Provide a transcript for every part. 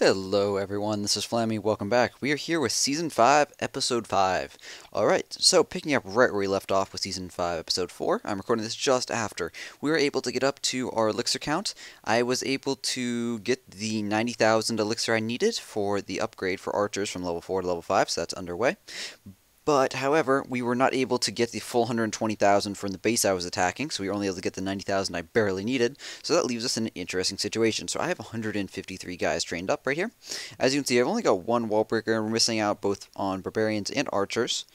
Hello everyone, this is Flammy, welcome back. We are here with Season 5, Episode 5. Alright, so picking up right where we left off with Season 5, Episode 4, I'm recording this just after. We were able to get up to our Elixir count. I was able to get the 90,000 Elixir I needed for the upgrade for archers from level 4 to level 5, so that's underway. But, however, we were not able to get the full 120,000 from the base I was attacking, so we were only able to get the 90,000 I barely needed, so that leaves us in an interesting situation. So I have 153 guys trained up right here. As you can see, I've only got one wall breaker, and we're missing out both on barbarians and archers.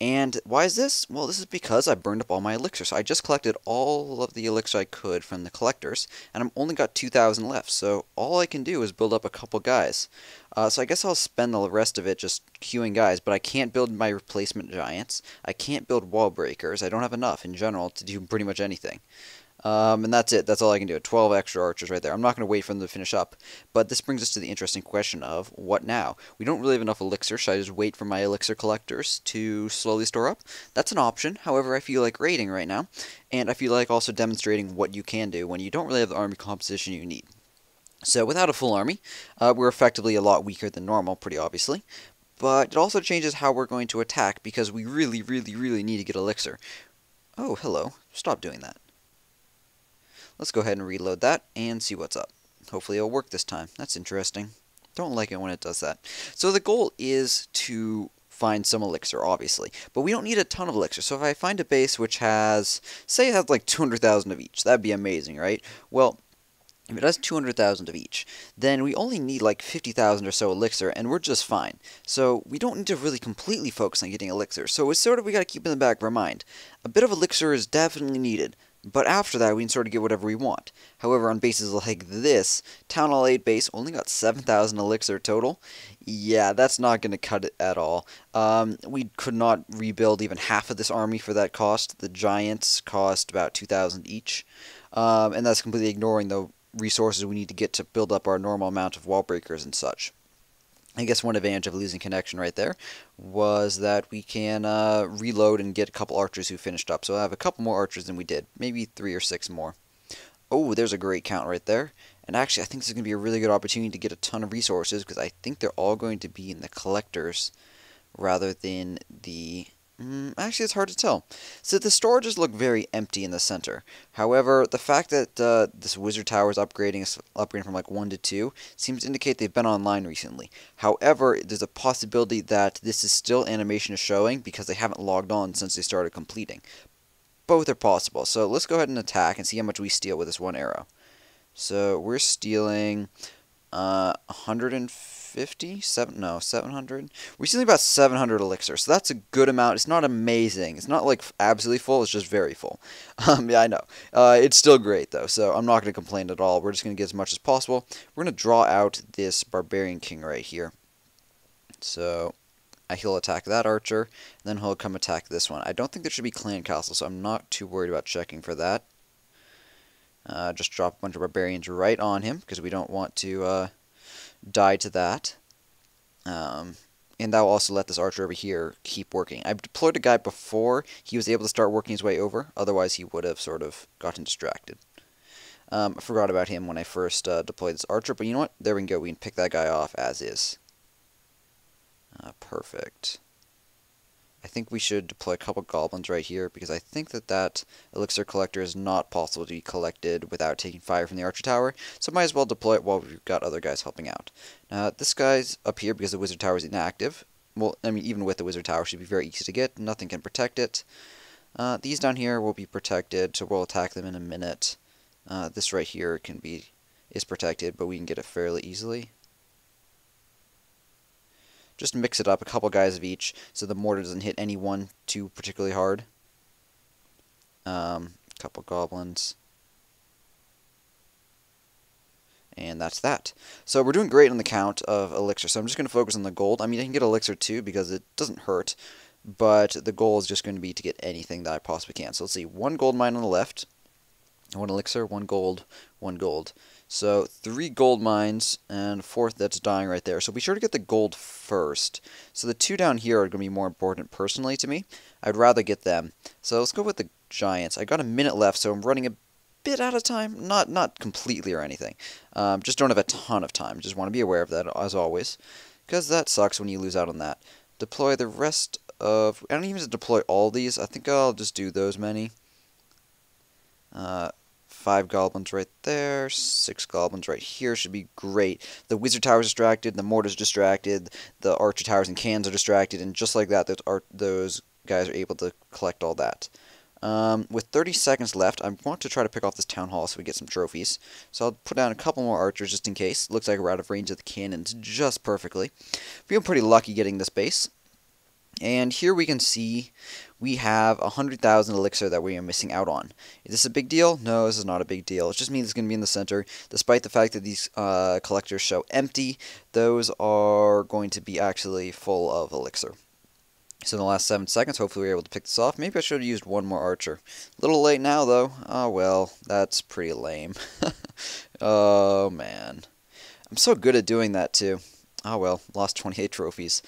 And why is this? Well, this is because I burned up all my elixir. So I just collected all of the elixir I could from the collectors, and I've only got 2,000 left. So all I can do is build up a couple guys. So I guess I'll spend the rest of it just queuing guys, but I can't build my replacement giants. I can't build wall breakers. I don't have enough in general to do pretty much anything. And that's it. That's all I can do. 12 extra archers right there. I'm not going to wait for them to finish up. But this brings us to the interesting question of, what now? We don't really have enough elixir. Should I just wait for my elixir collectors to slowly store up? That's an option. However, I feel like raiding right now. And I feel like also demonstrating what you can do when you don't really have the army composition you need. So without a full army, we're effectively a lot weaker than normal, pretty obviously. But it also changes how we're going to attack, because we really need to get elixir. Oh, hello. Stop doing that. Let's go ahead and reload that and see what's up. Hopefully it'll work this time. That's interesting. Don't like it when it does that. So the goal is to find some elixir, obviously. But we don't need a ton of elixir. So if I find a base which has, say it has like 200,000 of each, that'd be amazing, right? Well, if it has 200,000 of each, then we only need like 50,000 or so elixir, and we're just fine. So we don't need to really completely focus on getting elixir. So it's sort of, we gotta keep in the back of our mind. A bit of elixir is definitely needed. But after that, we can sort of get whatever we want. However, on bases like this, Town Hall 8 base only got 7,000 elixir total. Yeah, that's not going to cut it at all. We could not rebuild even half of this army for that cost. The giants cost about 2,000 each. And that's completely ignoring the resources we need to get to build up our normal amount of wall breakers and such. I guess one advantage of losing connection right there was that we can reload and get a couple archers who finished up. So I have a couple more archers than we did. Maybe 3 or 6 more. Oh, there's a great count right there. And actually, I think this is going to be a really good opportunity to get a ton of resources, because I think they're all going to be in the collectors rather than the... Actually, it's hard to tell. So the storages look very empty in the center. However, the fact that this wizard tower is upgrading from like 1 to 2 seems to indicate they've been online recently. However, there's a possibility that this is still animation is showing because they haven't logged on since they started completing. Both are possible. So let's go ahead and attack and see how much we steal with this one arrow. So we're stealing 700. We're stealing about 700 elixir, so that's a good amount. It's not amazing. It's not like absolutely full. It's just very full. Yeah, I know. It's still great though, so I'm not going to complain at all. We're just going to get as much as possible. We're going to draw out this barbarian king right here. So he'll attack that archer, and then he'll come attack this one. I don't think there should be clan castle, so I'm not too worried about checking for that. Just drop a bunch of barbarians right on him, because we don't want to die to that. And that will also let this archer over here keep working. I've deployed a guy before he was able to start working his way over, otherwise he would have sort of gotten distracted. I forgot about him when I first deployed this archer, but you know what? There we go. We can pick that guy off as is. Perfect. I think we should deploy a couple goblins right here, because I think that elixir collector is not possible to be collected without taking fire from the archer tower, so might as well deploy it while we've got other guys helping out. Now, this guy's up here because the wizard tower is inactive. Well, I mean, even with the wizard tower, it should be very easy to get. Nothing can protect it. These down here will be protected, so we'll attack them in a minute. This right here is protected, but we can get it fairly easily. Just mix it up, a couple guys of each, so the mortar doesn't hit any one too particularly hard. Couple goblins. And that's that. So we're doing great on the count of elixir, so I'm just going to focus on the gold. I mean, I can get elixir too, because it doesn't hurt, but the goal is just going to be to get anything that I possibly can. So let's see, 1 gold mine on the left, 1 elixir, 1 gold, 1 gold. So 3 gold mines, and a 4th that's dying right there. So be sure to get the gold first. So the 2 down here are going to be more important personally to me. I'd rather get them. So let's go with the giants. I got a minute left, so I'm running a bit out of time. Not completely or anything. Just don't have a ton of time. Just want to be aware of that, as always. Because that sucks when you lose out on that. Deploy the rest of... I don't even have to deploy all these. I think I'll just do those many. 5 goblins right there, 6 goblins right here should be great. The wizard tower's distracted, the mortar's distracted, the archer towers and cannons are distracted, and just like that, those guys are able to collect all that. With 30 seconds left, I want to try to pick off this town hall so we get some trophies. So I'll put down a couple more archers just in case. Looks like we're out of range of the cannons just perfectly. Feel pretty lucky getting this base. And here we can see we have 100,000 elixir that we are missing out on. Is this a big deal? No, this is not a big deal. It just means it's going to be in the center. Despite the fact that these collectors show empty, those are going to be actually full of elixir. So in the last 7 seconds, hopefully we were able to pick this off. Maybe I should have used one more archer. A little late now, though. Oh, well, that's pretty lame. Oh, man. I'm so good at doing that, too. Oh, well, lost 28 trophies.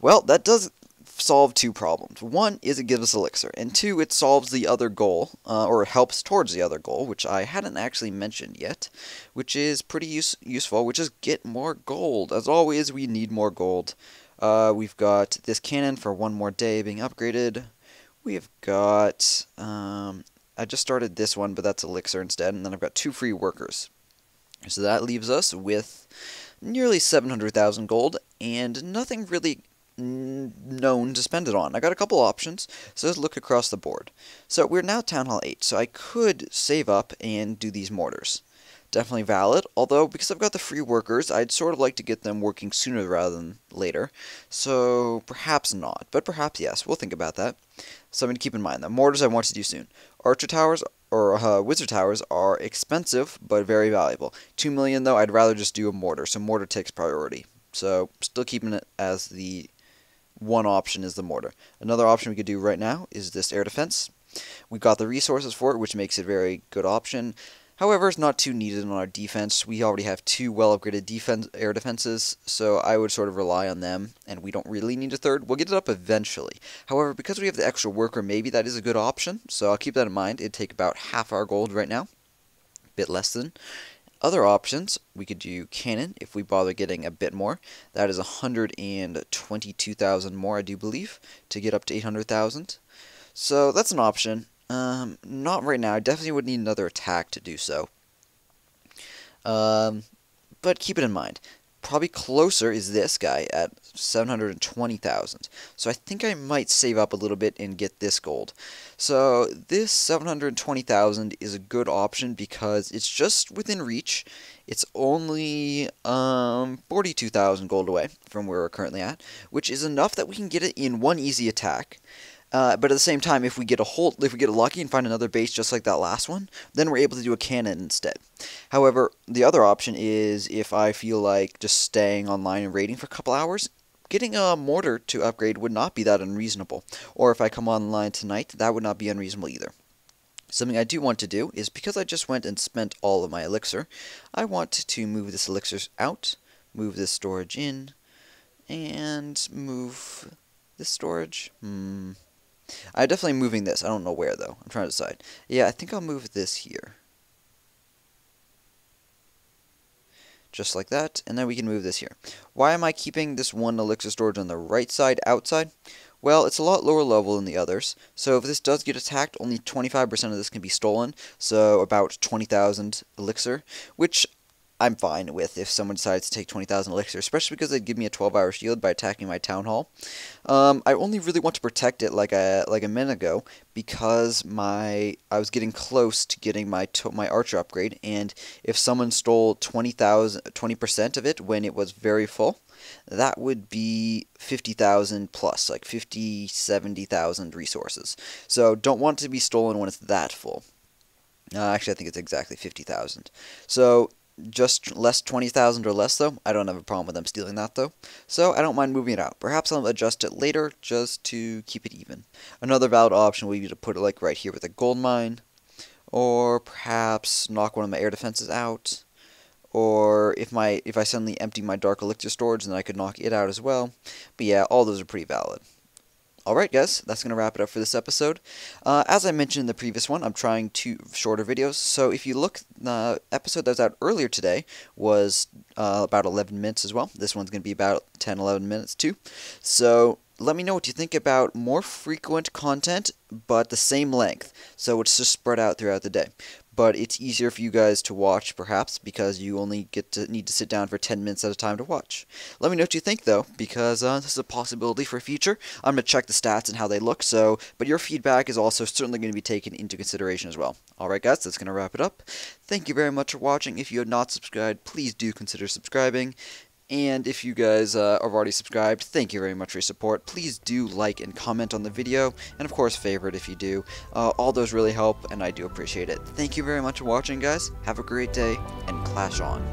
Well, that does solve 2 problems. One is it gives us elixir, and 2, it solves the other goal, or it helps towards the other goal, which I hadn't actually mentioned yet, which is pretty useful, which is get more gold. As always, we need more gold. We've got this cannon for 1 more day being upgraded. We've got, I just started this one, but that's elixir instead, and then I've got 2 free workers. So that leaves us with nearly 700,000 gold, and nothing really known to spend it on. I got a couple options, so let's look across the board. So we're now Town Hall 8, so I could save up and do these mortars. Definitely valid, although because I've got the free workers, I'd sort of like to get them working sooner rather than later. So perhaps not, but perhaps yes. We'll think about that. Something to keep in mind. The mortars I want to do soon. Archer towers or wizard towers are expensive, but very valuable. 2 million though, I'd rather just do a mortar, so mortar takes priority. So still keeping it as the one option is the mortar. Another option we could do right now is this air defense. We've got the resources for it, which makes it a very good option. However, it's not too needed on our defense. We already have 2 well-upgraded air defenses, so I would sort of rely on them, and we don't really need a third. We'll get it up eventually. However, because we have the extra worker, maybe that is a good option, so I'll keep that in mind. It'd take about half our gold right now, a bit less than. Other options, we could do cannon if we bother getting a bit more. That is 122,000 more, I do believe, to get up to 800,000. So that's an option. Not right now. I definitely would need another attack to do so. But keep it in mind. Probably closer is this guy at 720,000. So I think I might save up a little bit and get this gold. So this 720,000 is a good option because it's just within reach. It's only 42,000 gold away from where we're currently at, which is enough that we can get it in one easy attack. But at the same time, if we get lucky and find another base just like that last one, then we're able to do a cannon instead. However, the other option is if I feel like just staying online and raiding for a couple hours, getting a mortar to upgrade would not be that unreasonable. Or if I come online tonight, that would not be unreasonable either. Something I do want to do is, because I just went and spent all of my elixir, I want to move this elixir out, move this storage in, and move this storage. I'm definitely moving this. I don't know where, though. I'm trying to decide. Yeah, I think I'll move this here. Just like that, and then we can move this here. Why am I keeping this one elixir storage on the right side outside? Well, it's a lot lower level than the others, so if this does get attacked, only 25% of this can be stolen, so about 20,000 elixir, which I'm fine with if someone decides to take 20,000 elixir, especially because they'd give me a 12-hour shield by attacking my town hall. I only really want to protect it like a minute ago because I was getting close to getting my archer upgrade, and if someone stole 20% of it when it was very full, that would be 50,000 plus, like 50, 70,000 resources. So don't want it to be stolen when it's that full. Actually, I think it's exactly 50,000. So just less 20,000 or less, though. I don't have a problem with them stealing that, though. So I don't mind moving it out. Perhaps I'll adjust it later just to keep it even. Another valid option would be to put it like right here with a gold mine. Or perhaps knock one of my air defenses out. Or if I suddenly empty my dark elixir storage, then I could knock it out as well. But yeah, all those are pretty valid. Alright guys, that's going to wrap it up for this episode. As I mentioned in the previous one, I'm trying 2 shorter videos, so if you look, the episode that was out earlier today was about 11 minutes as well. This one's going to be about 10-11 minutes too. So let me know what you think about more frequent content, but the same length, so it's just spread out throughout the day. But it's easier for you guys to watch, perhaps, because you only need to sit down for 10 minutes at a time to watch. Let me know what you think, though, because this is a possibility for a future. I'm going to check the stats and how they look, but your feedback is also certainly going to be taken into consideration as well. Alright guys, that's going to wrap it up. Thank you very much for watching. If you have not subscribed, please do consider subscribing. And if you guys have already subscribed, thank you very much for your support. Please do like and comment on the video, and of course favorite if you do. All those really help, and I do appreciate it. Thank you very much for watching, guys. Have a great day, and clash on.